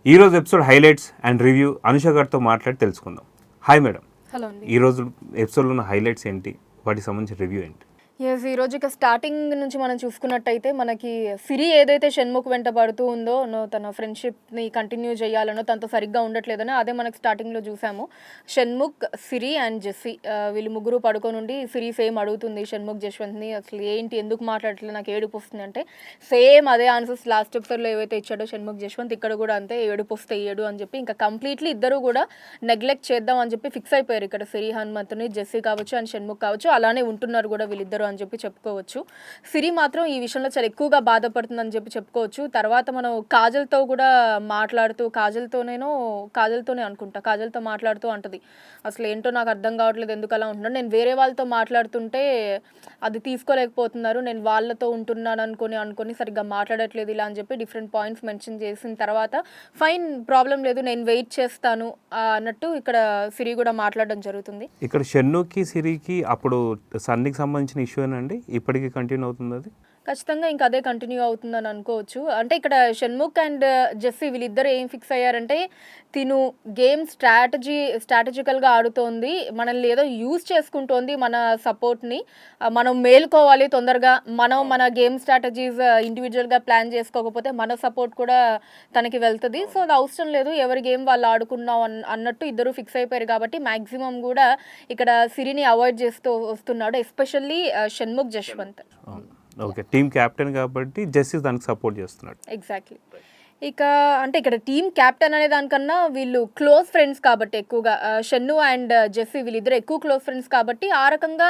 ఈరోజు episode highlights and review Anusha గారితో మాట్లాడి తెలుసుకుందాం. Hi madam. హలో అండి. ఈరోజు ఎపిసోడ్లో ఉన్న హైలైట్స్ ఏంటి, వాటికి సంబంధించిన రివ్యూ ఏంటి? ఈరోజు ఇక స్టార్టింగ్ నుంచి మనం చూసుకున్నట్టయితే మనకి సిరి ఏదైతే షణ్ముఖ్ వెంట పడుతూ ఉందో తన ఫ్రెండ్షిప్ని కంటిన్యూ చేయాలనో తనతో సరిగ్గా ఉండట్లేదనో అదే మనకి స్టార్టింగ్లో చూసాము. షణ్ముఖ్, సిరి అండ్ జెస్సీ వీళ్ళు ముగ్గురు పడుకోనుండి సిరి సేమ్ అడుగుతుంది షణ్ముఖ్ జశ్వంత్ని, అసలు ఏంటి ఎందుకు మాట్లాడట్లేదు, నాకు ఏడుపు వస్తుంది అంటే సేమ్ అదే ఆన్సర్స్ లాస్ట్ ఎపిసోడ్లో ఏవైతే ఇచ్చాడో షణ్ముఖ్ జశ్వంత్ ఇక్కడ కూడా అంతే, ఏడుపు వస్తే ఏడు అని చెప్పి ఇంకా కంప్లీట్లీ ఇద్దరు కూడా నెగ్లెక్ట్ చేద్దాం అని చెప్పి ఫిక్స్ అయిపోయారు. ఇక్కడ సిరి హనుమంతుని, జెస్సీ కావచ్చు అండ్ షణ్ముఖ్ కావచ్చు అలానే ఉంటున్నారు కూడా వీళ్ళిద్దరు అని చెప్పి చెప్పుకోవచ్చు. సిరి మాత్రం ఈ విషయంలో చాలా ఎక్కువగా బాధపడుతుందని చెప్పి చెప్పుకోవచ్చు. తర్వాత మనం కాజల్తో కూడా మాట్లాడుతూ కాజల్తోనే అనుకుంటా, కాజల్తో మాట్లాడుతూ అంటది, అసలు ఏంటో నాకు అర్థం కావట్లేదు, ఎందుకు అలా ఉంటున్నాను, నేను వేరే వాళ్ళతో మాట్లాడుతుంటే అది తీసుకోలేకపోతున్నారు, నేను వాళ్ళతో ఉంటున్నాను అనుకొని సరిగ్గా మాట్లాడట్లేదు ఇలా అని చెప్పి డిఫరెంట్ పాయింట్స్ మెన్షన్ చేసిన తర్వాత ఫైన్ ప్రాబ్లం లేదు నేను వెయిట్ చేస్తాను అన్నట్టు ఇక్కడ సిరి కూడా మాట్లాడడం జరుగుతుంది. ఇక్కడ షన్నుకి సిరికి అప్పుడు సన్నికి సంబంధించిన ఇష్యూ అండి, ఇప్పటికీ కంటిన్యూ అవుతుంది అది? ఖచ్చితంగా ఇంకా అదే కంటిన్యూ అవుతుందని అనుకోవచ్చు. అంటే ఇక్కడ షణ్ముఖ్ అండ్ జెస్సీ వీళ్ళిద్దరు ఏం ఫిక్స్ అయ్యారంటే తిను గేమ్ స్ట్రాటజికల్గా ఆడుతోంది, మనల్ని ఏదో యూజ్ చేసుకుంటోంది, మన సపోర్ట్ని మనం మేలుకోవాలి తొందరగా, మన గేమ్ స్ట్రాటజీస్ ఇండివిజువల్గా ప్లాన్ చేసుకోకపోతే మన సపోర్ట్ కూడా తనకి వెళ్తుంది, సో అది అవసరం లేదు, ఎవరి గేమ్ వాళ్ళు ఆడుకున్నాం అన్నట్టు ఇద్దరు ఫిక్స్ అయిపోయారు. కాబట్టి మ్యాక్సిమం కూడా ఇక్కడ సిరిని అవాయిడ్ చేస్తూ వస్తున్నాడు, especially Shanmukh Jaswanth. Okay, team captain కాబట్టి జెస్సీ దానికి సపోర్ట్ చేస్తున్నాడు. ఎగ్జాక్ట్లీ. ఇక అంటే ఇక్కడ టీమ్ క్యాప్టెన్ అనే దానికన్నా వీళ్ళు క్లోజ్ ఫ్రెండ్స్ కాబట్టి ఎక్కువగా షన్ను అండ్ జెస్సీ వీళ్ళిద్దరు ఎక్కువ క్లోజ్ ఫ్రెండ్స్ కాబట్టి ఆ రకంగా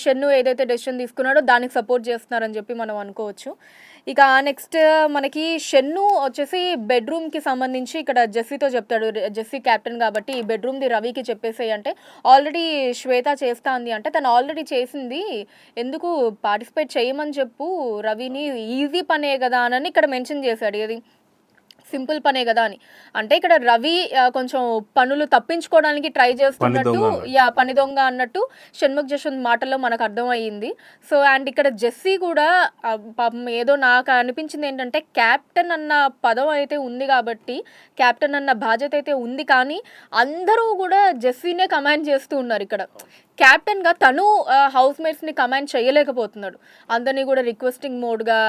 షన్ను ఏదైతే డెసిషన్ తీసుకున్నాడో దానికి సపోర్ట్ చేస్తున్నారని చెప్పి మనం అనుకోవచ్చు. ఇక నెక్స్ట్ మనకి షన్ను వచ్చేసి బెడ్రూమ్కి సంబంధించి ఇక్కడ జెస్సీతో చెప్తాడు, జెస్సీ క్యాప్టెన్ కాబట్టి ఈ బెడ్రూమ్ది రవికి చెప్పేసేయి అంటే ఆల్రెడీ శ్వేత చేస్తా అంది అంటే తను ఆల్రెడీ చేసింది, ఎందుకు పార్టిసిపేట్ చేయమని చెప్పు రవిని, ఈజీ పనే కదా అని ఇక్కడ మెన్షన్ చేశాడు, ఇది సింపుల్ పనే కదా అని. అంటే ఇక్కడ రవి కొంచెం పనులు తప్పించుకోవడానికి ట్రై చేస్తున్నట్టు, పని దొంగ అన్నట్టు షణ్ముఖ్ జశ్వంత్ మాటల్లో మనకు అర్థమయ్యింది. సో అండ్ ఇక్కడ జెస్సీ కూడా పాపం ఏదో నాకు అనిపించింది ఏంటంటే క్యాప్టెన్ అన్న పదం అయితే ఉంది కాబట్టి, క్యాప్టెన్ అన్న బాధ్యత అయితే ఉంది, కానీ అందరూ కూడా జెస్సీనే కమాండ్ చేస్తూ ఉన్నారు. ఇక్కడ క్యాప్టెన్గా తను హౌస్ మేట్స్ని కమాండ్ చేయలేకపోతున్నాడు, అందరినీ కూడా రిక్వెస్టింగ్ మోడ్గా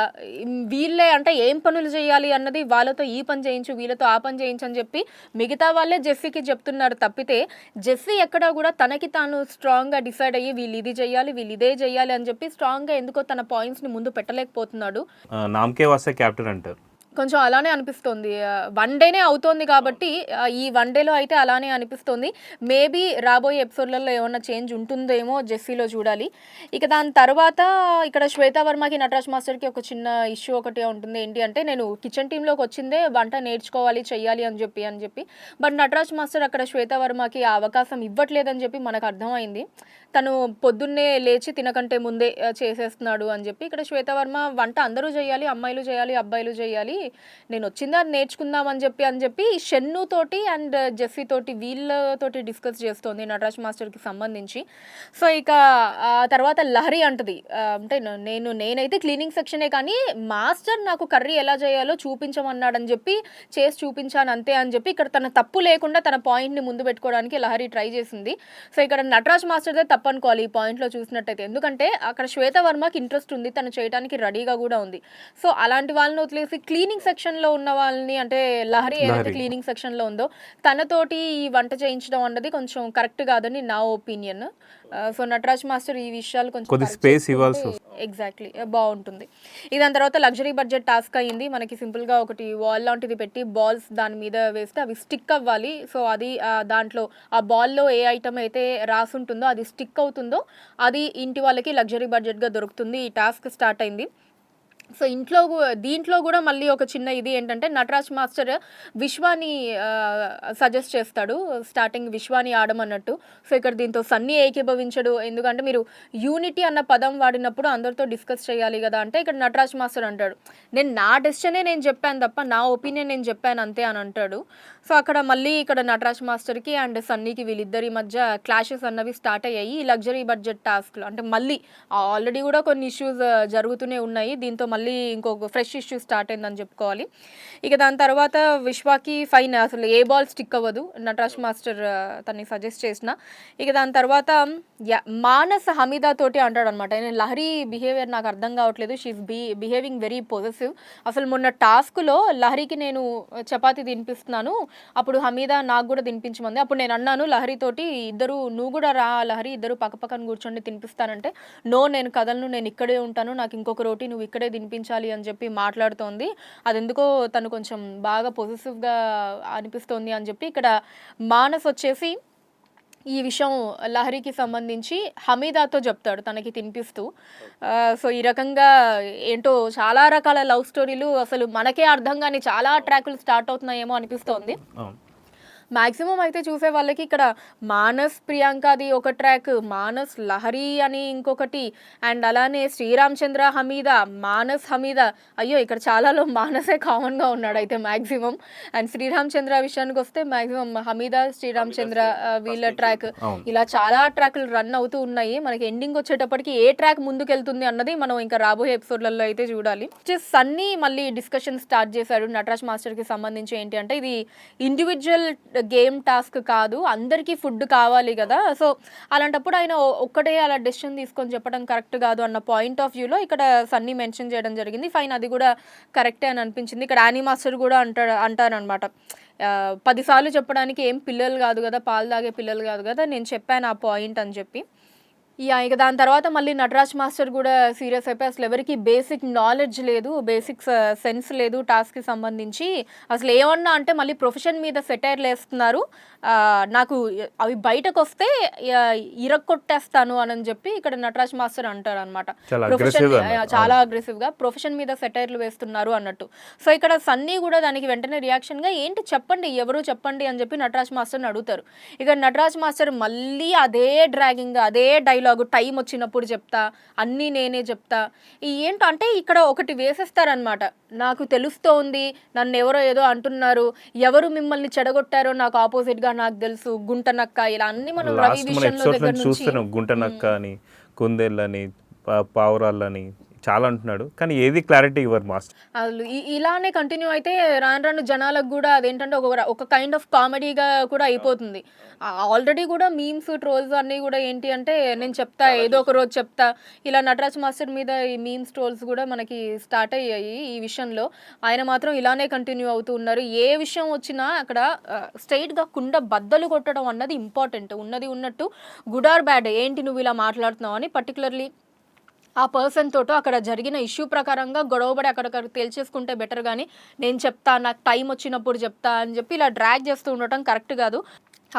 వీళ్ళే అంటే ఏం పనులు చేయాలి అన్నది వాళ్ళతో ఈ పని చేయించు వీళ్ళతో ఆ పని చేయించు అని చెప్పి మిగతా వాళ్ళే జెస్సీకి చెప్తున్నారు తప్పితే జెస్సీ ఎక్కడా కూడా తనకి తాను స్ట్రాంగ్గా డిసైడ్ అయ్యి వీళ్ళు ఇది చేయాలి వీళ్ళు ఇదే చేయాలి అని చెప్పి స్ట్రాంగ్గా ఎందుకో తన పాయింట్స్ని ముందు పెట్టలేకపోతున్నాడు. నామకే వస్తే క్యాప్టెన్ అంటారు, కొంచెం అలానే అనిపిస్తుంది. వన్ డేనే అవుతోంది కాబట్టి ఈ వన్ డేలో అయితే అలానే అనిపిస్తుంది. మేబీ రాబోయే ఎపిసోడ్లలో ఏమన్నా చేంజ్ ఉంటుందేమో జెస్సీలో చూడాలి. ఇక దాని తర్వాత ఇక్కడ శ్వేతా వర్మకి నటరాజ్ మాస్టర్కి ఒక చిన్న ఇష్యూ ఒకటి ఉంటుంది, ఏంటి అంటే నేను కిచెన్ టీంలోకి వచ్చిందే వంట నేర్చుకోవాలి చెయ్యాలి అని చెప్పి బట్ నటరాజ్ మాస్టర్ అక్కడ శ్వేతా వర్మకి ఆ అవకాశం ఇవ్వట్లేదని చెప్పి మనకు అర్థమైంది. తను పొద్దున్నే లేచి తినకంటే ముందే చేసేస్తున్నాడు అని చెప్పి ఇక్కడ శ్వేతా వర్మ వంట అందరూ చేయాలి, అమ్మాయిలు చేయాలి అబ్బాయిలు చేయాలి, నేను వచ్చిందా నేర్చుకుందాం అని చెప్పి షన్ను తోటి అండ్ జెస్సీ తోటి వీళ్ళతోటి డిస్కస్ చేస్తోంది నటరాజ్ మాస్టర్కి సంబంధించి. సో ఇక ఆ తర్వాత లహరి అంటది, అంటే నేనైతే క్లీనింగ్ సెక్షనే కానీ మాస్టర్ నాకు కర్రీ ఎలా చేయాలో చూపించమన్నాడని చెప్పి చేసి చూపించాను అంతే అని చెప్పి ఇక్కడ తన తప్పు లేకుండా తన పాయింట్ని ముందు పెట్టుకోవడానికి లహరి ట్రై చేసింది. సో ఇక్కడ నటరాజ్ మాస్టర్దే తప్పు అనుకోవాలి ఈ పాయింట్లో చూసినట్టయితే, ఎందుకంటే అక్కడ శ్వేత వర్మకి ఇంట్రెస్ట్ ఉంది, తను చేయడానికి రెడీగా కూడా ఉంది. సో అలాంటి వాళ్ళని వదిలేసి క్లీనింగ్ సెక్షన్లో ఉన్న వాళ్ళని, అంటే లహరి ఏదైతే క్లీనింగ్ సెక్షన్లో ఉందో తనతోటి ఈ వంట చేయించడం అన్నది కొంచెం కరెక్ట్ కాదని నా ఒపీనియన్. సో నటరాజ్ మాస్టర్ ఈ విషయాలు కొంచెం స్పేస్ ఇవ్వాల్సి ఎగ్జాక్ట్లీ బాగుంటుంది. దాని తర్వాత లగ్జరీ బడ్జెట్ టాస్క్ అయ్యింది, మనకి సింపుల్గా ఒకటి వాల్ లాంటిది పెట్టి బాల్స్ దాని మీద వేస్తే అవి స్టిక్ అవ్వాలి. సో అది దాంట్లో ఆ బాల్లో ఏ ఐటమ్ అయితే రాసుంటుందో అది స్టిక్ అవుతుందో అది ఇంటి వాళ్ళకి లగ్జరీ బడ్జెట్గా దొరుకుతుంది. ఈ టాస్క్ స్టార్ట్ అయింది. సో దీంట్లో కూడా మళ్ళీ ఒక చిన్న ఇది ఏంటంటే నటరాజ్ మాస్టర్ విశ్వాని సజెస్ట్ చేస్తాడు, స్టార్టింగ్ విశ్వాని ఆడమన్నట్టు. సో ఇక్కడ దీంతో సన్నీ ఏకీభవించడు, ఎందుకంటే మీరు యూనిటీ అన్న పదం వాడినప్పుడు అందరితో డిస్కస్ చేయాలి కదా అంటే ఇక్కడ నటరాజ్ మాస్టర్ అంటాడు, నేను నా డెసిషనే నేను చెప్పాను తప్ప నా ఒపీనియన్ నేను చెప్పాను అంతే అని అంటాడు. సో అక్కడ మళ్ళీ ఇక్కడ నటరాజ్ మాస్టర్కి అండ్ సన్నీకి వీళ్ళిద్దరి మధ్య క్లాషెస్ అన్నవి స్టార్ట్ అయ్యాయి ఈ లగ్జరీ బడ్జెట్ టాస్క్లో. అంటే మళ్ళీ ఆల్రెడీ కూడా కొన్ని ఇష్యూస్ జరుగుతూనే ఉన్నాయి, దీంతో మళ్ళీ మళ్ళీ ఇంకొక ఫ్రెష్ ఇష్యూ స్టార్ట్ అయిందని చెప్పుకోవాలి. ఇక దాని తర్వాత విశ్వాకి ఫైన్, అసలు ఏ బాల్ స్టిక్ అవ్వదు నటరాజ్ మాస్టర్ తనని సజెస్ట్ చేసిన. ఇక దాని తర్వాత మానస్ హమీదా తోటి అంటాడనమాట, నేను లహరి బిహేవియర్ నాకు అర్థం కావట్లేదు, షీఈస్ బిహేవింగ్ వెరీ పొజెసివ్. అసలు మొన్న టాస్క్లో లహరికి నేను చపాతీ తినిపిస్తున్నాను, అప్పుడు హమీదా నాకు కూడా తినిపించమంది. అప్పుడు నేను అన్నాను లహరితోటి, ఇద్దరు నువ్వు కూడా రా లహరి, ఇద్దరు పక్కపక్కన కూర్చొని తినిపిస్తానంటే, నో నేను కదలను, నేను ఇక్కడే ఉంటాను, నాకు ఇంకొక రోటీ నువ్వు ఇక్కడే తినిపించాలి అని చెప్పి మాట్లాడుతోంది. అది ఎందుకో తను కొంచెం బాగా పొజిటివ్గా అనిపిస్తోంది అని చెప్పి ఇక్కడ మానస్ వచ్చేసి ఈ విషయం లహరికి సంబంధించి హమీదాతో చెప్తాడు తనకి తినిపిస్తూ. సో ఈ రకంగా ఏంటో చాలా రకాల లవ్ స్టోరీలు అసలు మనకే అర్థం కాని చాలా ట్రాకులు స్టార్ట్ అవుతున్నాయేమో అనిపిస్తోంది. మ్యాక్సిమం అయితే చూసే వాళ్ళకి ఇక్కడ మానస్ ప్రియాంకది ఒక ట్రాక్, మానస్ లహరి అని ఇంకొకటి, అండ్ అలానే శ్రీరామ్ చంద్ర హమీదా, మానస్ హమీదా, అయ్యో ఇక్కడ చాలాలో మానసే కామన్గా ఉన్నాడు అయితే మ్యాక్సిమం. అండ్ శ్రీరామ్ చంద్ర విషయానికి వస్తే మ్యాక్సిమం హమీదా శ్రీరామ్ చంద్ర వీళ్ళ ట్రాక్, ఇలా చాలా ట్రాక్లు రన్ అవుతూ ఉన్నాయి. మనకి ఎండింగ్ వచ్చేటప్పటికి ఏ ట్రాక్ ముందుకెళ్తుంది అన్నది మనం ఇంకా రాబోయే ఎపిసోడ్లలో అయితే చూడాలి. సన్నీ మళ్ళీ డిస్కషన్ స్టార్ట్ చేశాడు నటరాజ్ మాస్టర్కి సంబంధించి. ఏంటి అంటే ఇది ఇండివిజువల్ గేమ్ టాస్క్ కాదు, అందరికీ ఫుడ్ కావాలి కదా, సో అలాంటప్పుడు ఆయన ఒక్కటే అలా డెసిషన్ తీసుకొని చెప్పడం కరెక్ట్ కాదు అన్న పాయింట్ ఆఫ్ వ్యూలో ఇక్కడ సన్నీ మెన్షన్ చేయడం జరిగింది. ఫైన్, అది కూడా కరెక్టే అని అనిపించింది. ఇక్కడ యానీ మాస్టర్ కూడా అంటారనమాట, 10 సార్లు చెప్పడానికి ఏం పిల్లలు కాదు కదా, పాలు తాగే పిల్లలు కాదు కదా, నేను చెప్పాను ఆ పాయింట్ అని చెప్పి. ఇక దాని తర్వాత మళ్ళీ నటరాజ్ మాస్టర్ కూడా సీరియస్ అయిపోయి, అసలు ఎవరికి బేసిక్ నాలెడ్జ్ లేదు, బేసిక్ సెన్స్ లేదు టాస్క్కి సంబంధించి, అసలు ఏమన్నా అంటే మళ్ళీ ప్రొఫెషన్ మీద సెటైర్లు వేస్తున్నారు, నాకు అవి బయటకు వస్తే ఇరక్కొట్టేస్తాను అని చెప్పి ఇక్కడ నటరాజ్ మాస్టర్ అంటారు అనమాట. ప్రొఫెషన్ చాలా అగ్రెసివ్గా ప్రొఫెషన్ మీద సెటైర్లు వేస్తున్నారు అన్నట్టు. సో ఇక్కడ సన్నీ కూడా దానికి వెంటనే రియాక్షన్గా ఏంటి చెప్పండి, ఎవరు చెప్పండి అని చెప్పి నటరాజ్ మాస్టర్ని అడుగుతారు. ఇక నటరాజ్ మాస్టర్ మళ్ళీ అదే డ్రాగింగ్, అదే డైలాగ్, టైం వచ్చినప్పుడు చెప్తా, అన్నీ నేనే చెప్తా. ఏంటో అంటే ఇక్కడ ఒకటి వేసేస్తారనమాట, నాకు తెలుస్తోంది నన్ను ఎవరో ఏదో అంటున్నారు, ఎవరు మిమ్మల్ని చెడగొట్టారో నాకు ఆపోజిట్గా నాకు తెలుసు, గుంటనక్క, ఇలా అన్ని మనం రవి విషయంలో దగ్గర నుంచి గుంటనక్క అని, కుందేళ్ళని, పావురాళ్ళని చాలా అంటున్నాడు, కానీ ఏది క్లారిటీ ఇవ్వరు మాస్టర్. అసలు ఇలానే కంటిన్యూ అయితే రాను రాను జనాలకు కూడా అదేంటంటే ఒక కైండ్ ఆఫ్ కామెడీగా కూడా అయిపోతుంది. ఆల్రెడీ కూడా మీమ్స్ ట్రోల్స్ అన్నీ కూడా ఏంటి అంటే నేను చెప్తా, ఏదో ఒక రోజు చెప్తా, ఇలా నటరాజ్ మాస్టర్ మీద ఈ మీమ్స్ ట్రోల్స్ కూడా మనకి స్టార్ట్ అయ్యాయి. ఈ విషయంలో ఆయన మాత్రం ఇలానే కంటిన్యూ అవుతూ ఉన్నారు. ఏ విషయం వచ్చినా అక్కడ స్ట్రైట్గా కుండ బద్దలు కొట్టడం అన్నది ఇంపార్టెంట్. ఉన్నది ఉన్నట్టు గుడ్ ఆర్ బ్యాడ్, ఏంటి నువ్వు ఇలా మాట్లాడుతున్నావు అని పర్టికులర్లీ ఆ పర్సన్ తోటో అక్కడ జరిగిన ఇష్యూ ప్రకారంగా గొడవపడి అక్కడిక్కడ తేల్చేసుకుంటే బెటర్, కానీ నేను చెప్తా, నాకు టైం వచ్చినప్పుడు చెప్తా అని చెప్పి ఇలా డ్రాగ్ చేస్తూ ఉండటం కరెక్ట్ కాదు.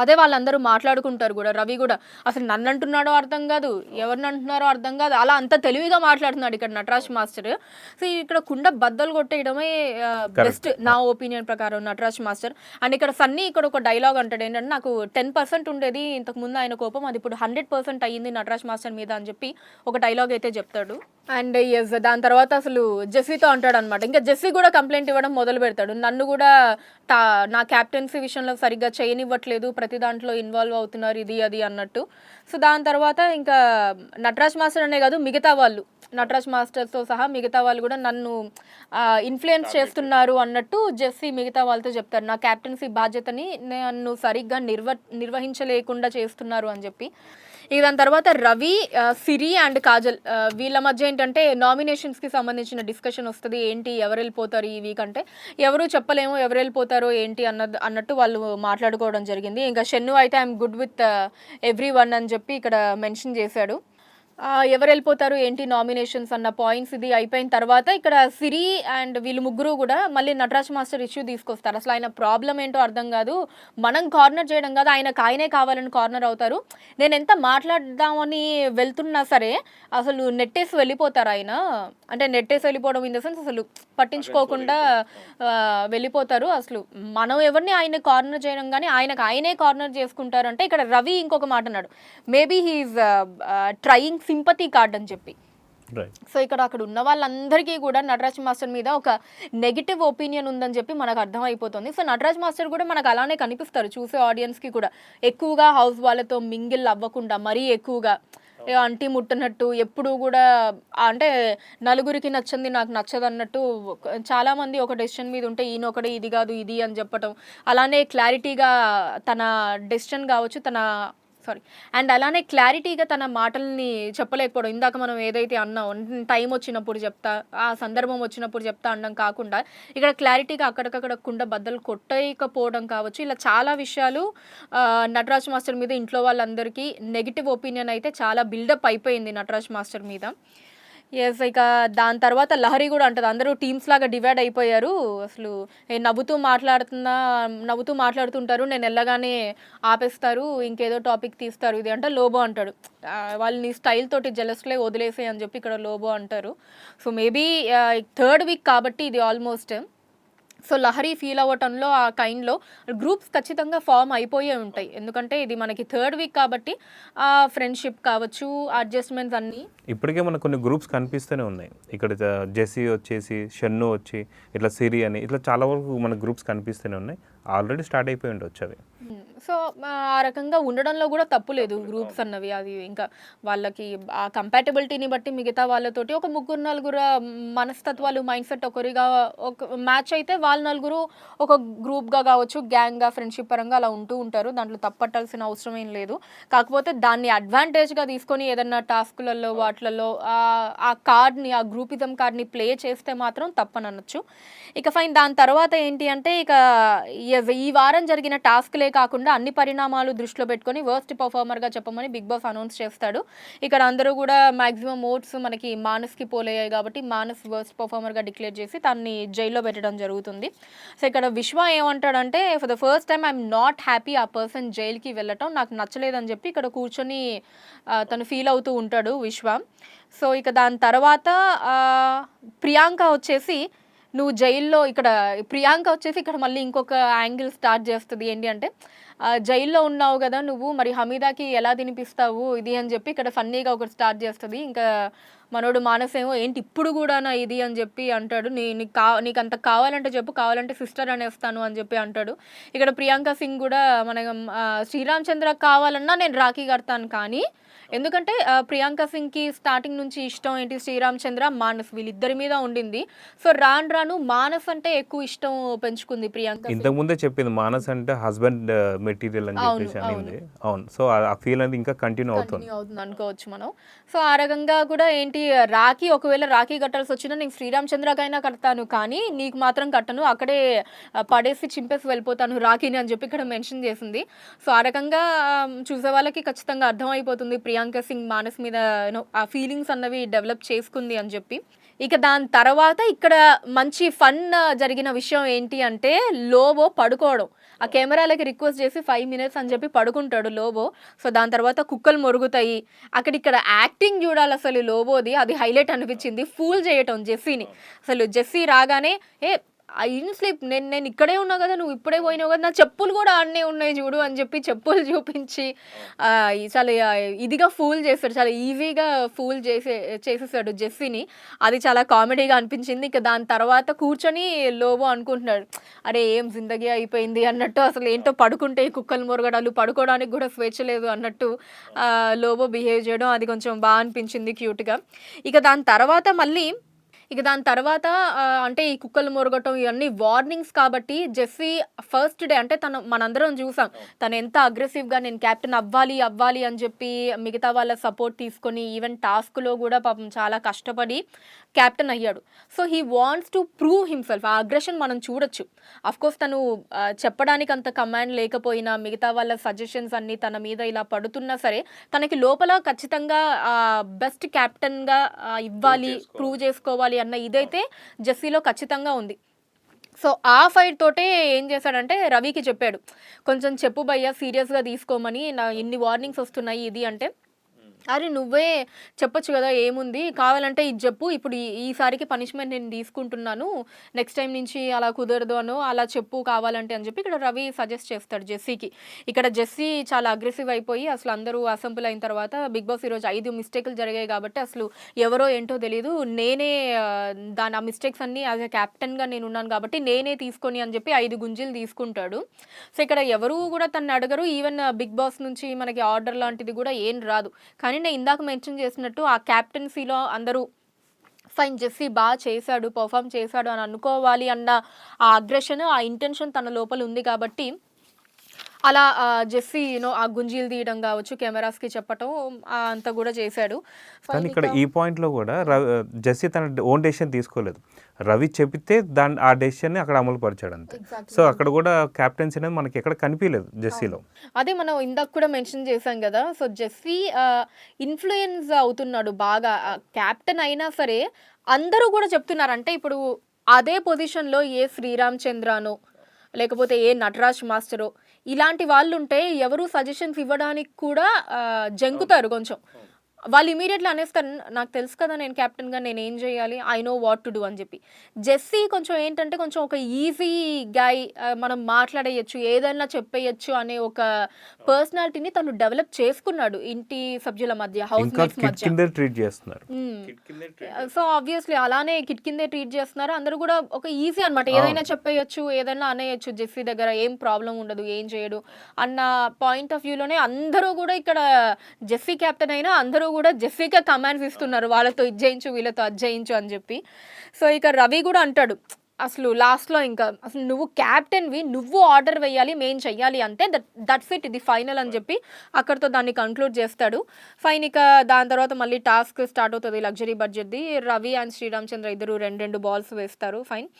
అదే వాళ్ళందరూ మాట్లాడుకుంటారు కూడా. రవి కూడా అసలు నన్ను అంటున్నాడో అర్థం కాదు, ఎవరిని అంటున్నారో అర్థం కాదు, అలా అంత తెలివిగా మాట్లాడుతున్నాడు ఇక్కడ నటరాజ్ మాస్టర్. సో ఇక్కడ కుండ బద్దలు కొట్టేయడమే బెస్ట్ నా ఒపీనియన్ ప్రకారం నటరాజ్ మాస్టర్. అండ్ ఇక్కడ సన్నీ ఇక్కడ ఒక డైలాగ్ అంటాడు, ఏంటంటే నాకు 10% ఉండేది ఇంతకుముందు ఆయన కోపం, అది ఇప్పుడు 100% అయ్యింది నటరాజ్ మాస్టర్ మీద అని చెప్పి ఒక డైలాగ్ అయితే చెప్తాడు. అండ్ ఎస్, దాని తర్వాత అసలు జెస్సీతో అంటాడు అనమాట, ఇంకా జెస్సీ కూడా కంప్లైంట్ ఇవ్వడం మొదలు పెడతాడు, నన్ను కూడా నా క్యాప్టెన్సీ విషయంలో సరిగ్గా చేయనివ్వట్లేదు, ప్రతి దాంట్లో ఇన్వాల్వ్ అవుతున్నారు, ఇది అది అన్నట్టు. సో దాని తర్వాత ఇంకా నటరాజ్ మాస్టర్ అనే కాదు, మిగతా వాళ్ళు నటరాజ్ మాస్టర్తో సహా మిగతా వాళ్ళు కూడా నన్ను ఇన్ఫ్లుయెన్స్ చేస్తున్నారు అన్నట్టు జెస్సీ మిగతా వాళ్ళతో చెప్తారు, నా క్యాప్టెన్సీ బాధ్యతని నన్ను సరిగ్గా నిర్వహించలేకుండా చేస్తున్నారు అని చెప్పి. ఇక దాని తర్వాత రవి, సిరి అండ్ కాజల్ వీళ్ళ మధ్య ఏంటంటే నామినేషన్స్కి సంబంధించిన డిస్కషన్ వస్తుంది. ఏంటి ఎవరు వెళ్ళిపోతారు ఈ వీక్ అంటే, ఎవరు చెప్పలేము ఎవరు వెళ్ళిపోతారో ఏంటి అన్నట్టు వాళ్ళు మాట్లాడుకోవడం జరిగింది. ఇంకా షెన్ను అయితే I'm good with every one అని చెప్పి ఇక్కడ మెన్షన్ చేశాడు. ఎవరు వెళ్ళిపోతారు ఏంటి నామినేషన్స్ అన్న పాయింట్స్ ఇది అయిపోయిన తర్వాత ఇక్కడ సిరి అండ్ వీళ్ళు ముగ్గురు కూడా మళ్ళీ నటరాజ్ మాస్టర్ ఇష్యూ తీసుకొస్తారు. అసలు ఆయన ప్రాబ్లం ఏంటో అర్థం కాదు, మనం కార్నర్ చేయడం కాదు, ఆయనే కావాలని కార్నర్ అవుతారు. నేను ఎంత మాట్లాడదామని వెళ్తున్నా సరే అసలు నెట్టేసి వెళ్ళిపోతారు ఆయన, అంటే నెట్టేసి వెళ్ళిపోవడం ఇన్ ద సెన్స్ అసలు పట్టించుకోకుండా వెళ్ళిపోతారు. అసలు మనం ఎవరిని ఆయన కార్నర్ చేయడం కానీ ఆయనే కార్నర్ చేసుకుంటారు. అంటే ఇక్కడ రవి ఇంకొక మాట అన్నాడు, maybe he's trying sympathy card అని చెప్పి. సో అక్కడ ఉన్న వాళ్ళందరికీ కూడా నటరాజ్ మాస్టర్ మీద ఒక నెగిటివ్ ఒపీనియన్ ఉందని చెప్పి మనకు అర్థమైపోతుంది. సో నటరాజ్ మాస్టర్ కూడా మనకు అలానే కనిపిస్తారు చూసే ఆడియన్స్కి కూడా, ఎక్కువగా హౌస్ వాళ్ళతో మింగిల్ అవ్వకుండా, మరీ ఎక్కువగా ఏ అంటి ముట్టనట్టు ఎప్పుడు కూడా అంటే నలుగురికి నచ్చింది నాకు నచ్చదన్నట్టు చాలామంది ఒక డెసిషన్ మీద ఉంటే ఈయన ఒకటి ఇది కాదు ఇది అని చెప్పటం, అలానే క్లారిటీగా తన డెసిషన్ కావచ్చు తన సారీ అండ్ అలానే క్లారిటీగా తన మాటల్ని చెప్పలేకపోవడం. ఇందాక మనం ఏదైతే అన్నాం టైం వచ్చినప్పుడు చెప్తా, ఆ సందర్భం వచ్చినప్పుడు చెప్తా అనడం కాకుండా ఇక్కడ క్లారిటీగా అక్కడికక్కడ కుండ బద్దలు కొట్టేయకపోవడం కావచ్చు. ఇలా చాలా విషయాలు నటరాజ్ మాస్టర్ మీద ఇంట్లో వాళ్ళందరికీ నెగిటివ్ ఒపీనియన్ అయితే చాలా బిల్డప్ అయిపోయింది నటరాజ్ మాస్టర్ మీద. ఎస్ ఇక దాని తర్వాత లహరి కూడా అంటది అందరూ టీమ్స్ లాగా డివైడ్ అయిపోయారు, అసలు నవ్వుతూ మాట్లాడుతుంటారు, నేను వెళ్ళగానే ఆపేస్తారు, ఇంకేదో టాపిక్ తీస్తారు ఇది అంటే లోబో అంటాడు వాళ్ళని స్టైల్ తోటి జలస్లే వదిలేసే అని చెప్పి ఇక్కడ లోబో అంటారు. సో మేబీ థర్డ్ వీక్ కాబట్టి ఇది ఆల్మోస్ట్ సో లహరి ఫీల్ అవ్వటంలో ఆ కైండ్లో గ్రూప్స్ ఖచ్చితంగా ఫామ్ అయిపోయే ఉంటాయి, ఎందుకంటే ఇది మనకి థర్డ్ వీక్ కాబట్టి ఆ ఫ్రెండ్షిప్ కావచ్చు అడ్జస్ట్మెంట్స్ అన్నీ ఇప్పటికే మనకు కొన్ని గ్రూప్స్ కనిపిస్తూనే ఉన్నాయి. ఇక్కడ జెస్సీ వచ్చేసి, షన్ను వచ్చి, ఇట్లా సిరి అని ఇట్లా చాలా వరకు మన గ్రూప్స్ కనిపిస్తూనే ఉన్నాయి. ఆల్రెడీ స్టార్ట్ అయిపోయి ఉండొచ్చు అవి. సో ఆ రకంగా ఉండడంలో కూడా తప్పు లేదు గ్రూప్స్ అన్నవి. అది ఇంకా వాళ్ళకి ఆ కంపాటబిలిటీని బట్టి మిగతా వాళ్ళతోటి ఒక ముగ్గురు నలుగురు మనస్తత్వాలు మైండ్ సెట్ ఒకరిగా ఒక మ్యాచ్ అయితే వాళ్ళ నలుగురు ఒక గ్రూప్గా కావచ్చు గ్యాంగ్గా ఫ్రెండ్షిప్ పరంగా అలా ఉంటూ ఉంటారు, దాంట్లో తప్పట్టాల్సిన అవసరం ఏం లేదు. కాకపోతే దాన్ని అడ్వాంటేజ్గా తీసుకొని ఏదన్నా టాస్కులలో వాటిలలో ఆ కార్డ్ని ఆ గ్రూపిజం కార్డ్ని ప్లే చేస్తే మాత్రం తప్పనొచ్చు. ఇక ఫైన్ దాని తర్వాత ఏంటి అంటే ఇక ఈ వారం జరిగిన టాస్క్లే కాకుండా అన్ని పరిణామాలు దృష్టిలో పెట్టుకొని వర్స్ట్ పర్ఫార్మర్గా చెప్పమని బిగ్ బాస్ అనౌన్స్ చేస్తాడు. ఇక్కడ అందరూ కూడా మ్యాక్సిమం ఓట్స్ మనకి మానస్కి పోలయ్యాయి కాబట్టి మానస్ వర్స్ట్ పర్ఫార్మర్గా డిక్లేర్ చేసి తనని జైల్లో పెట్టడం జరుగుతుంది. సో ఇక్కడ విశ్వ ఏమంటాడంటే for the first time I'm not happy ఆ పర్సన్ జైలుకి వెళ్ళటం నాకు నచ్చలేదని చెప్పి ఇక్కడ కూర్చొని తను ఫీల్ అవుతూ ఉంటాడు విశ్వ. సో ఇక దాని తర్వాత ప్రియాంక వచ్చేసి నువ్వు జైల్లో ఇక్కడ ప్రియాంక వచ్చేసి ఇక్కడ మళ్ళీ ఇంకొక యాంగిల్ స్టార్ట్ చేస్తుంది ఏంటి అంటే జైల్లో ఉన్నావు కదా నువ్వు, మరి హమీదాకి ఎలా తినిపిస్తావు ఇది అని చెప్పి ఇక్కడ ఫన్నీగా ఒకటి స్టార్ట్ చేస్తుంది. ఇంకా మనోడు మానసేమో ఏంటి ఇప్పుడు కూడానా ఇది అని చెప్పి అంటాడు, నీకు అంత కావాలంటే చెప్పు, కావాలంటే సిస్టర్ అనేస్తాను అని చెప్పి అంటాడు. ఇక్కడ ప్రియాంక సింగ్ కూడా మన శ్రీరామ్ చంద్ర కావాలన్నా నేను రాఖీ కడతాను, కానీ ఎందుకంటే ప్రియాంక సింగ్కి స్టార్టింగ్ నుంచి ఇష్టం ఏంటి శ్రీరామ్ చంద్ర మానస్ వీళ్ళిద్దరి మీద ఉండింది. సో రాను మానస్ అంటే ఎక్కువ ఇష్టం పెంచుకుంది ప్రియాంక. ఇంతకు ముందే చెప్పింది మానస్ అంటే హస్బెండ్ మెటీరియల్ అని చెప్పేసి అనింది. అవును, సో ఆ ఫీల్ అనేది ఇంకా కంటిన్యూ అవుతుంది అనుకోవచ్చు మనం. సో ఆ రకంగా కూడా ఏంటి రాఖీ ఒకవేళ రాఖీ కట్టాల్సి వచ్చినా నేను శ్రీరామ్ చంద్రకైనా కడతాను కానీ నీకు మాత్రం కట్టను, అక్కడే పడేసి చింపేసి వెళ్ళిపోతాను రాఖీని అని చెప్పి ఇక్కడ మెన్షన్ చేసింది. సో ఆ రకంగా చూసే వాళ్ళకి ఖచ్చితంగా అర్థమైపోతుంది ప్రియాంక సింగ్ మానస్ మీద ఆ ఫీలింగ్స్ అన్నవి డెవలప్ చేసుకుంది అని చెప్పి. ఇక దాని తర్వాత ఇక్కడ మంచి ఫన్ జరిగిన విషయం ఏంటి అంటే లోబో పడుకోవడం, ఆ కెమెరాలకి రిక్వెస్ట్ చేసి 5 minutes అని చెప్పి పడుకుంటాడు లోబో. సో దాని తర్వాత కుక్కలు మొరుగుతాయి, ఇక్కడ యాక్టింగ్ చూడాలి అసలు లోబోది, అది హైలైట్ అనిపించింది. ఫూల్ చేయటం జెస్సీని, అసలు జెస్సీ రాగానే ఇన్ స్లీప్ నేను ఇక్కడే ఉన్నా కదా, నువ్వు ఇప్పుడే పోయినావు కదా, నా చెప్పులు కూడా ఆడనే ఉన్నాయి చూడు అని చెప్పి చెప్పులు చూపించి చాలా ఇదిగా ఫూల్ చేస్తాడు, చాలా ఈజీగా ఫూల్ చేసేసాడు జెస్సీని. అది చాలా కామెడీగా అనిపించింది. ఇక దాని తర్వాత కూర్చొని లోబో అనుకుంటున్నాడు అరే ఏం జిందగీ అయిపోయింది అన్నట్టు, అసలు ఏంటో పడుకుంటే కుక్కలు మొరగడాలు, పడుకోవడానికి కూడా స్వేచ్ఛ లేదు అన్నట్టు లోబో బిహేవ్ చేయడం అది కొంచెం బాగా అనిపించింది క్యూట్గా. ఇక దాని తర్వాత అంటే ఈ కుక్కలు మొరగటం ఇవన్నీ వార్నింగ్స్ కాబట్టి జెస్సీ ఫస్ట్ డే అంటే మనందరం చూసాం తను ఎంత అగ్రెసివ్గా నేను క్యాప్టెన్ అవ్వాలి అని చెప్పి మిగతా వాళ్ళ సపోర్ట్ తీసుకొని ఈవెన్ టాస్క్లో కూడా పాపం చాలా కష్టపడి క్యాప్టెన్ అయ్యాడు. So he wants to prove himself. ఆ అగ్రెషన్ మనం చూడొచ్చు. అఫ్కోర్స్ తను చెప్పడానికి అంత కమాండ్ లేకపోయినా మిగతా వాళ్ళ సజెషన్స్ అన్నీ తన మీద ఇలా పడుతున్నా సరే తనకి లోపల ఖచ్చితంగా బెస్ట్ క్యాప్టెన్గా ఇవ్వాలి, ప్రూవ్ చేసుకోవాలి అన్న ఇదైతే జెస్సీలో ఖచ్చితంగా ఉంది. సో ఆ ఫైట్ తోటే ఏం చేశాడంటే రవికి చెప్పాడు, కొంచెం చెప్పు భయ్యా సీరియస్గా తీసుకోమని, నా ఇన్ని వార్నింగ్స్ వస్తున్నాయి ఇది అంటే, అరే నువ్వే చెప్పొచ్చు కదా ఏముంది, కావాలంటే ఇది చెప్పు, ఇప్పుడు ఈసారికి పనిష్మెంట్ నేను తీసుకుంటున్నాను, నెక్స్ట్ టైం నుంచి అలా కుదరదు అనో అలా చెప్పు కావాలంటే అని చెప్పి ఇక్కడ రవి సజెస్ట్ చేస్తాడు జెస్సీకి. ఇక్కడ జెస్సీ చాలా అగ్రెసివ్ అయిపోయి అసలు అందరూ అసెంబ్లీ అయిన తర్వాత బిగ్ బాస్ ఈరోజు 5 మిస్టేక్లు జరిగాయి కాబట్టి అసలు ఎవరో ఏంటో తెలియదు, నేనే ఆ మిస్టేక్స్ అన్నీ యాజ్ ఎ క్యాప్టెన్గా నేను ఉన్నాను కాబట్టి నేనే తీసుకొని అని చెప్పి 5 గుంజీలు తీసుకుంటాడు. సో ఇక్కడ ఎవరు కూడా తను అడగరు, ఈవెన్ బిగ్ బాస్ నుంచి మనకి ఆర్డర్ లాంటిది కూడా ఏం రాదు, కానీ కానీ నేను ఇందాక మెన్షన్ చేసినట్టు ఆ క్యాప్టెన్సీలో అందరూ ఫైన్ జెస్సీ బాగా చేశాడు, పర్ఫామ్ చేశాడు అని అనుకోవాలి అన్న ఆ అగ్రెషన్, ఆ ఇంటెన్షన్ తన లోపల ఉంది కాబట్టి అలా జెస్సీ ఆ గుంజీలు తీయడం కావచ్చు, కెమెరాస్కి చెప్పటం అంతా కూడా చేశాడు. కానీ ఇక్కడ ఈ పాయింట్లో కూడా జెస్సీ తన ఓన్ డెసిషన్ తీసుకోలేదు. రవి చెబితే ఆ డెసిషన్ని అక్కడ అమలు పరిచాడు అంతే. సో అక్కడ కూడా క్యాప్టెన్సీ అనేది మనకి ఎక్కడ కనిపించలేదు జెస్సీలో. అదే మనం ఇందాక కూడా మెన్షన్ చేశాం కదా, సో జెస్సీ ఇన్ఫ్లుయెన్స్ అవుతున్నాడు బాగా. క్యాప్టెన్ అయినా సరే అందరూ కూడా చెప్తున్నారు. అంటే ఇప్పుడు అదే పొజిషన్లో ఏ శ్రీరామ్ చంద్రనో లేకపోతే ఏ నటరాజ్ మాస్టరో ఇలాంటి వాళ్ళు ఉంటే ఎవరు సజెషన్స్ ఇవ్వడానికి కూడా జంకుతారు కొంచెం. వాళ్ళు ఇమీడియట్లీ అనేస్తారు, నాకు తెలుసు కదా నేను క్యాప్టెన్గా నేను ఏం చేయాలి, I know what to do అని చెప్పి. జెస్సీ కొంచెం ఏంటంటే కొంచెం ఒక ఈజీ గాయ్, మనం మాట్లాడేయచ్చు, ఏదైనా చెప్పేయచ్చు అనే ఒక పర్సనాలిటీని తను డెవలప్ చేసుకున్నాడు ఇంటి సభ్యుల మధ్య, హౌస్ మేట్స్ మధ్య ట్రీట్ చేస్తున్నారు. సో ఆబ్వియస్లీ అలానే కిట్ కిందే ట్రీట్ చేస్తున్నారు. అందరూ కూడా ఒక ఈజీ అనమాట, ఏదైనా చెప్పేయచ్చు, ఏదైనా అనేయచ్చు, జెస్సీ దగ్గర ఏం ప్రాబ్లం ఉండదు, ఏం చేయడు అన్న పాయింట్ ఆఫ్ వ్యూలోనే అందరూ కూడా ఇక్కడ జెస్సీ క్యాప్టెన్ అయినా అందరూ కూడా జెస్సీకే కమాండ్స్ ఇస్తున్నారు, వాళ్ళతో ఇది చేయించు, వీళ్ళతో అది చేయించు అని చెప్పి. సో ఇక రవి కూడా అంటాడు అసలు లాస్ట్లో, ఇంకా అసలు నువ్వు క్యాప్టెన్వి, నువ్వు ఆర్డర్ వేయాలి, మేం చెయ్యాలి అంతే, దట్స్ ఇట్, ఇది ఫైనల్ అని చెప్పి అక్కడితో దాన్ని కంక్లూడ్ చేస్తాడు. ఫైన్. ఇక దాని తర్వాత మళ్ళీ టాస్క్ స్టార్ట్ అవుతుంది లగ్జరీ బడ్జెట్ది. రవి అండ్ శ్రీరామ్ చంద్ర ఇద్దరు 2 బాల్స్ వేస్తారు. ఫైన్.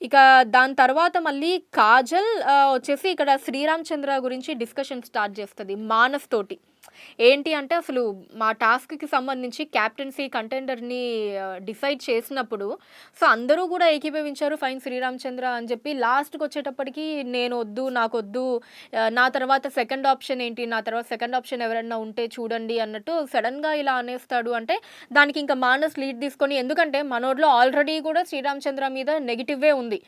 ఇక దాని తర్వాత మళ్ళీ కాజల్ వచ్చేసి ఇక్కడ శ్రీరామ్ చంద్ర గురించి డిస్కషన్ స్టార్ట్ చేస్తుంది మానస్ తోటి. ఏంటి అంటే అసలు మా టాస్క్కి సంబంధించి క్యాప్టెన్సీ కంటెండర్ని డిసైడ్ చేసినప్పుడు సో అందరూ కూడా ఏకీభవించారు, ఫైన్ శ్రీరామ్ చంద్ర అని చెప్పి. లాస్ట్కి వచ్చేటప్పటికి నేను వద్దు, నాకు వద్దు, నా తర్వాత సెకండ్ ఆప్షన్ ఏంటి, నా తర్వాత సెకండ్ ఆప్షన్ ఎవరైనా ఉంటే చూడండి అన్నట్టు సడన్గా ఇలా అనేస్తాడు. అంటే దానికి ఇంకా మానస్ లీడ్ తీసుకొని, ఎందుకంటే మనోడ్లో ఆల్రెడీ కూడా శ్రీరామ్ చంద్ర మీద నెగిటివ్వే ఉంది.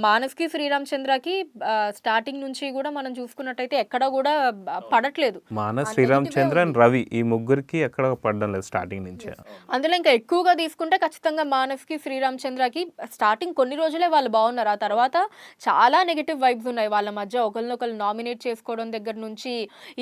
మానస్కి శ్రీరామ్ చంద్రకి స్టార్టింగ్ నుంచి కూడా మనం చూసుకున్నట్టయితే ఎక్కడ కూడా పడట్లేదు. మానస్, శ్రీరామ్ చంద్రన్, రవి ఈ ముగ్గురికి ఎక్కడ పడడం లేదు స్టార్టింగ్ నుంచి. అందులో ఇంకా ఎక్కువగా తీసుకుంటే ఖచ్చితంగా మానస్కి శ్రీరామ్ చంద్రకి స్టార్టింగ్ కొన్ని రోజులే వాళ్ళు బాగున్నారు, ఆ తర్వాత చాలా నెగిటివ్ వైబ్స్ ఉన్నాయి వాళ్ళ మధ్య. ఒకరినొకరు నామినేట్ చేసుకోవడం దగ్గర నుంచి,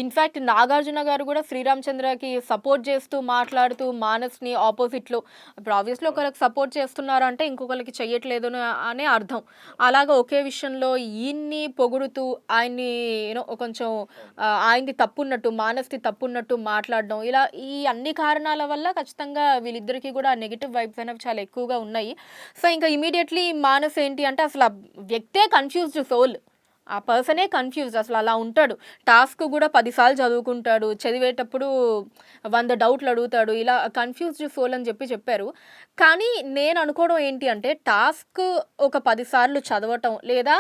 ఇన్ఫ్యాక్ట్ నాగార్జున గారు కూడా శ్రీరామ్ చంద్రకి సపోర్ట్ చేస్తూ మాట్లాడుతూ మానస్ని ఆపోజిట్లో, ఇప్పుడు ఆబ్వియస్లీ ఒకరికి సపోర్ట్ చేస్తున్నారు అంటే ఇంకొకరికి చెయ్యట్లేదు అనే అర్థం. అలాగా ఒకే విషయంలో ఈయన్ని పొగుడుతూ ఆయన్ని కొంచెం ఆయనది తప్పున్నట్టు, మానస్ది తప్పున్నట్టు మాట్లాడడం, ఇలా ఈ అన్ని కారణాల వల్ల ఖచ్చితంగా వీళ్ళిద్దరికీ కూడా నెగిటివ్ వైబ్స్ అనేవి చాలా ఎక్కువగా ఉన్నాయి. సో ఇంకా ఇమీడియట్లీ మానస్ ఏంటి అంటే అసలు ఆ వ్యక్తే కన్ఫ్యూజ్డ్ సోల్, ఆ పర్సనే కన్ఫ్యూజ్, అసలు అలా ఉంటాడు. టాస్క్ కూడా 10 సార్లు చదువుకుంటాడు, చదివేటప్పుడు 100 డౌట్లు అడుగుతాడు, ఇలా కన్ఫ్యూజ్డ్ సోల్ అని చెప్పారు. కానీ నేను అనుకోవడం ఏంటి అంటే టాస్క్ ఒక 10 సార్లు చదవటం లేదా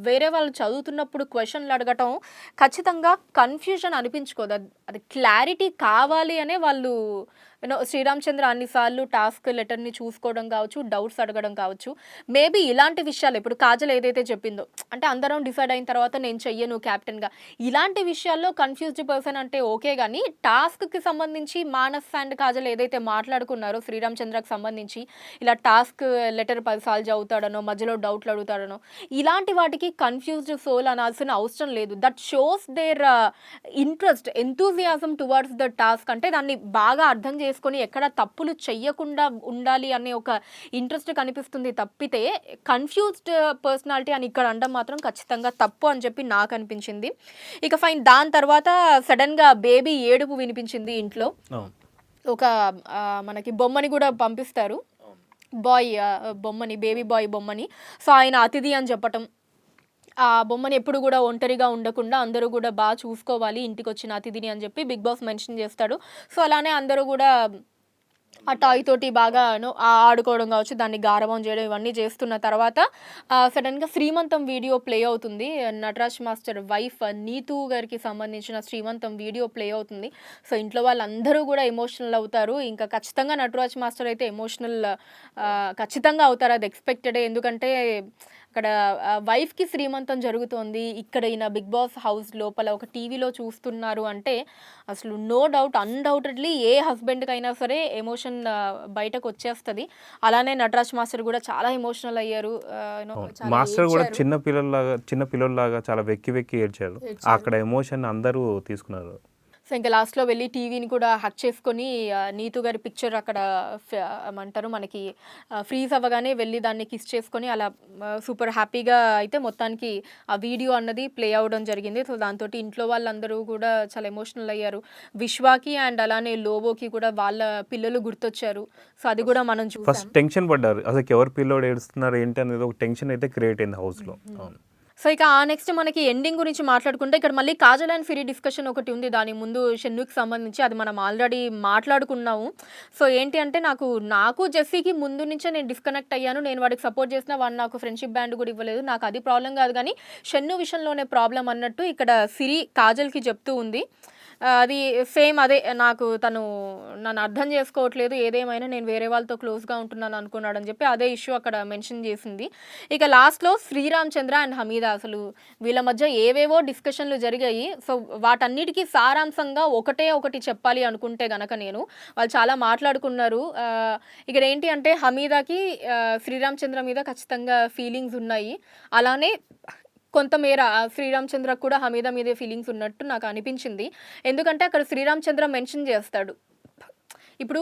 వేరే వాళ్ళు చదువుతున్నప్పుడు క్వశ్చన్లు అడగటం ఖచ్చితంగా కన్ఫ్యూజన్ అనిపించుకోదు, అది క్లారిటీ కావాలి అనే వాళ్ళు శ్రీరామ్ చంద్ర అన్నిసార్లు టాస్క్ లెటర్ని చూసుకోవడం కావచ్చు, డౌట్స్ అడగడం కావచ్చు. మేబీ ఇలాంటి విషయాలు ఇప్పుడు కాజల్ ఏదైతే చెప్పిందో, అంటే అందరం డిసైడ్ అయిన తర్వాత నేను చెయ్యను క్యాప్టెన్గా, ఇలాంటి విషయాల్లో కన్ఫ్యూజ్డ్ పర్సన్ అంటే ఓకే. కానీ టాస్క్కి సంబంధించి మానస్ అండ్ కాజల్ ఏదైతే మాట్లాడుకున్నారో శ్రీరామ్ చంద్రకి సంబంధించి, ఇలా టాస్క్ లెటర్ 10 సార్లు చదువుతాడనో, మధ్యలో డౌట్లు అడుగుతాడనో, ఇలాంటి వాటికి కన్ఫ్యూజ్డ్ సోల్ అనాల్సిన అవసరం లేదు. That shows their interest, enthusiasm towards the task. అంటే దాన్ని బాగా అర్థం చేసుకొని ఎక్కడ తప్పులు చెయ్యకుండా ఉండాలి అనే ఒక ఇంట్రెస్ట్ కనిపిస్తుంది తప్పితే కన్ఫ్యూజ్డ్ పర్సనాలిటీ అని ఇక్కడ అనడం మాత్రం ఖచ్చితంగా తప్పు అని చెప్పి నాకు అనిపించింది. ఇక ఫైన్. దాని తర్వాత సడన్గా బేబీ ఏడుపు వినిపించింది ఇంట్లో. ఒక మనకి బొమ్మని కూడా పంపిస్తారు, బాయ్ బొమ్మని, బేబీ బాయ్ బొమ్మని. సో ఆయన అతిథి అని చెప్పటం, ఆ బొమ్మని ఎప్పుడు కూడా ఒంటరిగా ఉండకుండా అందరూ కూడా బాగా చూసుకోవాలి ఇంటికి వచ్చిన అతిథిని అని చెప్పి బిగ్ బాస్ మెన్షన్ చేస్తాడు. సో అలానే అందరూ కూడా ఆ టాయ్ తోటి బాగా ఆడుకోవడం కావచ్చు, దాన్ని గారవం చేయడం, ఇవన్నీ చేస్తున్న తర్వాత సడన్గా శ్రీమంతం వీడియో ప్లే అవుతుంది. నటరాజ్ మాస్టర్ వైఫ్ నీతూ గారికి సంబంధించిన శ్రీమంతం వీడియో ప్లే అవుతుంది. సో ఇంట్లో వాళ్ళందరూ కూడా ఎమోషనల్ అవుతారు. ఇంకా ఖచ్చితంగా నటరాజ్ మాస్టర్ అయితే ఎమోషనల్ ఖచ్చితంగా అవుతారు, అది ఎక్స్పెక్టెడే. ఎందుకంటే అక్కడ వైఫ్కి శ్రీమంతం జరుగుతోంది, ఇక్కడ ఈయన బిగ్ బాస్ హౌస్ లోపల ఒక టీవీలో చూస్తున్నారు అంటే అసలు నో డౌట్, అన్డౌటెడ్లీ ఏ హస్బెండ్కైనా సరే ఎమోషన్ బయటకు వచ్చేస్తుంది. అలానే నటరాజ్ మాస్టర్ కూడా చాలా ఎమోషనల్ అయ్యారు. మాస్టర్ కూడా చిన్న పిల్లల్లాగా చాలా వెక్కి ఏడ్చారు. అక్కడ ఎమోషన్ అందరూ తీసుకున్నారు. సో ఇంకా లాస్ట్‌లో వెళ్ళి టీవీని కూడా హగ్ చేసుకొని నీతు గారి పిక్చర్ అక్కడ ఏమంటారు మనకి ఫ్రీజ్ అవ్వగానే వెళ్ళి దాన్ని కిస్ చేసుకొని అలా సూపర్ హ్యాపీగా అయితే మొత్తానికి ఆ వీడియో అన్నది ప్లే అవ్వడం జరిగింది. సో దాంతోటి ఇంట్లో వాళ్ళందరూ కూడా చాలా ఎమోషనల్ అయ్యారు. విశ్వాకి అండ్ అలానే లోబోకి కూడా వాళ్ళ పిల్లలు గుర్తొచ్చారు. సో అది కూడా మనం చూసాం. ఫస్ట్ టెన్షన్ పడ్డారు. అసలు ఎవరు పిల్లోడు ఏడుస్తున్నారు ఏంటి అనేది ఒక టెన్షన్ అయితే క్రియేట్ అయింది హౌస్‌లో. అవును. సో ఇక నెక్స్ట్ మనకి ఎండింగ్ గురించి మాట్లాడుకుంటే ఇక్కడ మళ్ళీ కాజల్ అండ్ ఫిరి డిస్కషన్ ఒకటి ఉంది. దాని ముందు షెన్నుకి సంబంధించి అది మనం ఆల్రెడీ మాట్లాడుకున్నాము. సో ఏంటి అంటే నాకు జెస్సీకి ముందు నుంచే నేను డిస్కనెక్ట్ అయ్యాను. నేను వాడికి సపోర్ట్ చేసినా వాడు నాకు ఫ్రెండ్షిప్ బ్యాండ్ కూడా ఇవ్వలేదు. నాకు అది ప్రాబ్లం కాదు కానీ షెన్ను విషయంలోనే ప్రాబ్లం అన్నట్టు ఇక్కడ సిరి కాజల్కి చెప్తూ ఉంది. అది సేమ్ అదే తను నన్ను అర్థం చేసుకోవట్లేదు, ఏదేమైనా నేను వేరే వాళ్ళతో క్లోజ్గా ఉంటున్నాను అనుకున్నాడని చెప్పి అదే ఇష్యూ అక్కడ మెన్షన్ చేసింది. ఇక లాస్ట్లో శ్రీరామ్ చంద్ర అండ్ హమీద అసలు వీళ్ళ మధ్య ఏవేవో డిస్కషన్లు జరిగాయి. సో వాటన్నిటికీ సారాంశంగా ఒకటి చెప్పాలి అనుకుంటే గనక వాళ్ళు చాలా మాట్లాడుకున్నారు. ఇక్కడ ఏంటి అంటే హమీదాకి శ్రీరామ్ చంద్ర మీద ఖచ్చితంగా ఫీలింగ్స్ ఉన్నాయి. అలానే కొంతమేర శ్రీరామ్ చంద్ర కూడా హమీద మీదే ఫీలింగ్స్ ఉన్నట్టు నాకు అనిపించింది. ఎందుకంటే అక్కడ శ్రీరామ్ చంద్ర మెన్షన్ చేస్తాడు, ఇప్పుడు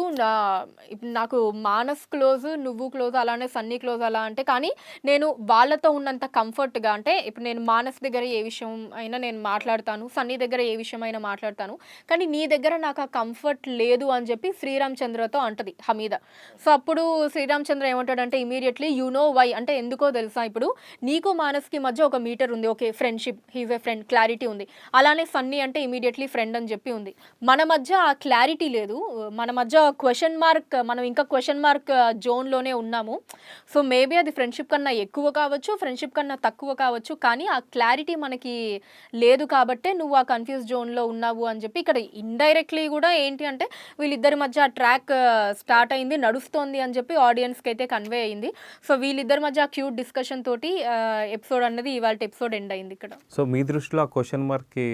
నాకు మానస్ క్లోజ్, నువ్వు క్లోజ్, అలానే సన్నీ క్లోజ్ అలా అంటే, కానీ నేను వాళ్ళతో ఉన్నంత కంఫర్ట్గా అంటే ఇప్పుడు నేను మానస్ దగ్గర ఏ విషయం అయినా నేను మాట్లాడతాను, సన్నీ దగ్గర ఏ విషయం అయినా మాట్లాడతాను, కానీ నీ దగ్గర నాకు ఆ కంఫర్ట్ లేదు అని చెప్పి శ్రీరామ్ చంద్రతో అంటది హమీద. సో అప్పుడు శ్రీరామ్ చంద్ర ఏమంటాడంటే ఇమీడియట్లీ యు నో వై అంటే ఎందుకో తెలుసా, ఇప్పుడు నీకు మానస్కి మధ్య ఒక మీటర్ ఉంది, okay friendship, he's a friend, clarity ఉంది. అలానే సన్నీ అంటే ఇమీడియట్లీ ఫ్రెండ్ అని చెప్పి ఉంది. మన మధ్య ఆ క్లారిటీ లేదు, మన మధ్య క్వశ్చన్ మార్క్, మనం ఇంకా క్వశ్చన్ మార్క్ జోన్లోనే ఉన్నాము. సో మేబీ అది ఫ్రెండ్షిప్ కన్నా ఎక్కువ కావచ్చు, ఫ్రెండ్షిప్ కన్నా తక్కువ కావచ్చు, కానీ ఆ క్లారిటీ మనకి లేదు కాబట్టే నువ్వు ఆ కన్ఫ్యూజ్ జోన్లో ఉన్నావు అని చెప్పి ఇక్కడ ఇండైరెక్ట్లీ కూడా ఏంటి అంటే వీళ్ళిద్దరి మధ్య ఆ ట్రాక్ స్టార్ట్ అయింది, నడుస్తోంది అని చెప్పి ఆడియన్స్కి అయితే కన్వే అయింది. సో వీళ్ళిద్దరి మధ్య ఆ క్యూట్ డిస్కషన్ తోటి ఎపిసోడ్ అన్నది ఇవాళ ఎపిసోడ్ ఎండ్ అయింది ఇక్కడ. సో మీ దృష్టిలో ఆ క్వశ్చన్ మార్క్కి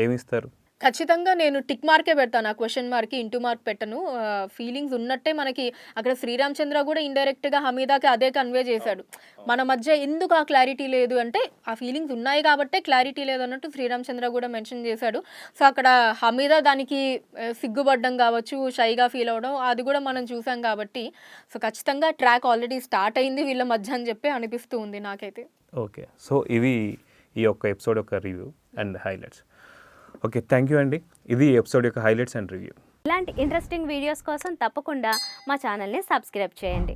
ఏమిస్తారు? ఖచ్చితంగా నేను టిక్ మార్కే పెడతాను, ఆ క్వశ్చన్ మార్క్కి ఇంటూ మార్క్ పెట్టను. ఫీలింగ్స్ ఉన్నట్టే మనకి అక్కడ శ్రీరామ్ చంద్ర కూడా ఇండైరెక్ట్గా హమీదాకి అదే కన్వే చేశాడు, మన మధ్య ఎందుకు ఆ క్లారిటీ లేదు అంటే ఆ ఫీలింగ్స్ ఉన్నాయి కాబట్టే క్లారిటీ లేదు అన్నట్టు శ్రీరామ్ చంద్ర కూడా మెన్షన్ చేశాడు. సో అక్కడ హమీదా దానికి సిగ్గుపడ్డం కావచ్చు, షైగా ఫీల్ అవ్వడం అది కూడా మనం చూసాం కాబట్టి సో ఖచ్చితంగా ట్రాక్ ఆల్రెడీ స్టార్ట్ అయింది వీళ్ళ మధ్య అని చెప్పి అనిపిస్తూ ఉంది నాకైతే. ఓకే, సో ఇవి ఈ యొక్క ఎపిసోడ్ యొక్క review and highlights. Okay, thank you అండి. ఇది ఎపిసోడ్ యొక్క హైలైట్స్ అండ్ రివ్యూ. ఇలాంటి ఇంట్రెస్టింగ్ వీడియోస్ కోసం తప్పకుండా మా ఛానల్ని సబ్స్క్రైబ్ చేయండి.